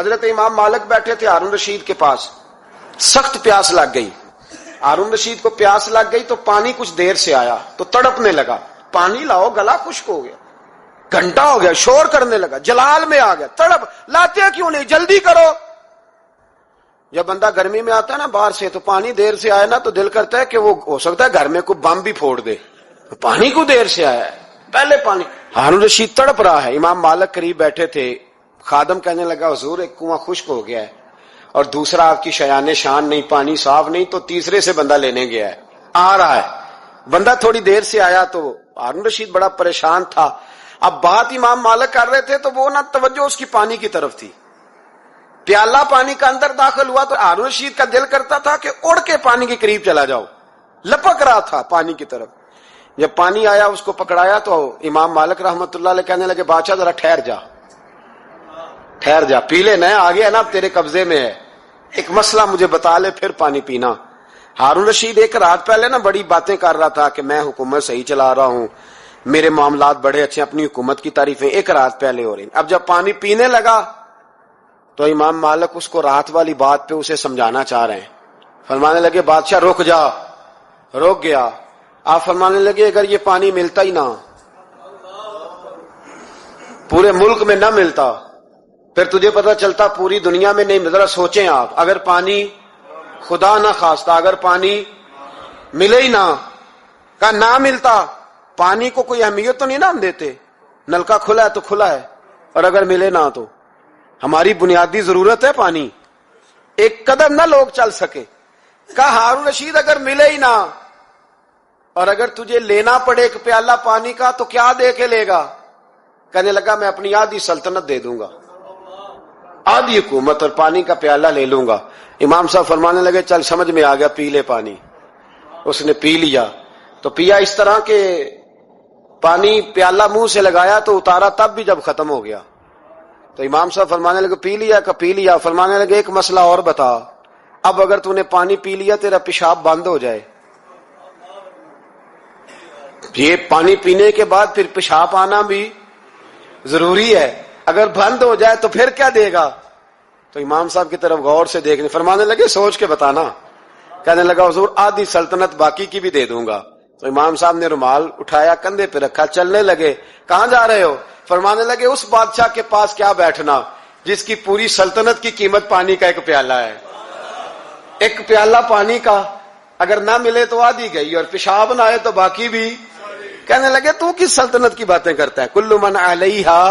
حضرت امام مالک بیٹھے تھے ہارون رشید کے پاس، سخت پیاس لگ گئی، ہارون رشید کو پیاس لگ گئی تو پانی کچھ دیر سے آیا تو تڑپنے لگا، پانی لاؤ گلا خشک ہو گیا، گھنٹہ ہو گیا، شور کرنے لگا، جلال میں آ گیا، تڑپ، لاتے کیوں نہیں، جلدی کرو۔ جب بندہ گرمی میں آتا ہے نا باہر سے تو پانی دیر سے آیا نا تو دل کرتا ہے کہ وہ ہو سکتا ہے گھر میں کوئی بم بھی پھوڑ دے، پانی کو دیر سے آیا ہے، پہلے پانی۔ ہارون رشید تڑپ رہا ہے، امام مالک قریب بیٹھے تھے، خادم کہنے لگا حضور ایک کنواں خشک ہو گیا ہے اور دوسرا آپ کی شیان شان نہیں، پانی صاف نہیں، تو تیسرے سے بندہ لینے گیا ہے، آ رہا ہے۔ بندہ تھوڑی دیر سے آیا تو ہارون رشید بڑا پریشان تھا، اب بات امام مالک کر رہے تھے تو وہ نہ توجہ اس کی پانی کی طرف تھی، پیالہ پانی کا اندر داخل ہوا تو ہارون رشید کا دل کرتا تھا کہ اڑ کے پانی کے قریب چلا جاؤ، لپک رہا تھا پانی کی طرف۔ جب پانی آیا اس کو پکڑایا تو امام مالک رحمت اللہ علیہ کہنے لگے بادشاہ ذرا ٹھہر جا، ٹھہر جا، پی لے، نہ آگے ہے نا اب تیرے قبضے میں ہے، ایک مسئلہ مجھے بتا لے پھر پانی پینا۔ ہارون رشید ایک رات پہلے نا بڑی باتیں کر رہا تھا کہ میں حکومت صحیح چلا رہا ہوں، میرے معاملات بڑے اچھے، اپنی حکومت کی تعریفیں ایک رات پہلے ہو رہی۔ اب جب پانی پینے لگا تو امام مالک اس کو رات والی بات پہ اسے سمجھانا چاہ رہے ہیں، فرمانے لگے بادشاہ رک جا، رک گیا۔ آپ فرمانے لگے اگر یہ پانی ملتا ہی نہ، پورے ملک میں نہ ملتا، پھر تجھے پتا چلتا پوری دنیا میں نہیں، ذرا سوچیں آپ، اگر پانی خدا نہ خواستہ اگر پانی ملے ہی نہ، کہا نہ ملتا، پانی کو کوئی اہمیت تو نہیں نا ہم دیتے، نلکا کھلا ہے تو کھلا ہے، اور اگر ملے نہ تو ہماری بنیادی ضرورت ہے پانی، ایک قدم نہ لوگ چل سکے۔ کہا ہارون رشید اگر ملے ہی نہ اور اگر تجھے لینا پڑے ایک پیالہ پانی کا تو کیا دے کے لے گا؟ کہنے لگا میں اپنی آدھی سلطنت دے دوں گا، آدھی حکومت اور پانی کا پیالہ لے لوں گا۔ امام صاحب فرمانے لگے چل سمجھ میں آ گیا، پی لے پانی۔ اس نے پی لیا تو پیا اس طرح کہ پانی پیالہ منہ سے لگایا تو اتارا تب بھی جب ختم ہو گیا تو امام صاحب فرمانے لگے پی لیا؟ کہ پی لیا۔ فرمانے لگے ایک مسئلہ اور بتا، اب اگر تو نے پانی پی لیا تیرا پیشاب بند ہو جائے، یہ پانی پینے کے بعد پھر پیشاب آنا بھی ضروری ہے، اگر بند ہو جائے تو پھر کیا دے گا؟ تو امام صاحب کی طرف غور سے دیکھنے، فرمانے لگے سوچ کے بتانا۔ کہنے لگا حضور آدھی سلطنت باقی کی بھی دے دوں گا۔ تو امام صاحب نے رومال اٹھایا کندھے پہ رکھا، چلنے لگے۔ کہاں جا رہے ہو؟ فرمانے لگے اس بادشاہ کے پاس کیا بیٹھنا جس کی پوری سلطنت کی قیمت پانی کا ایک پیالہ ہے، ایک پیالہ پانی کا اگر نہ ملے تو آدھی گئی اور پیشاب نہ آئے تو باقی بھی۔ کہنے لگے تو کس سلطنت کی باتیں کرتا ہے؟ کل من علیہا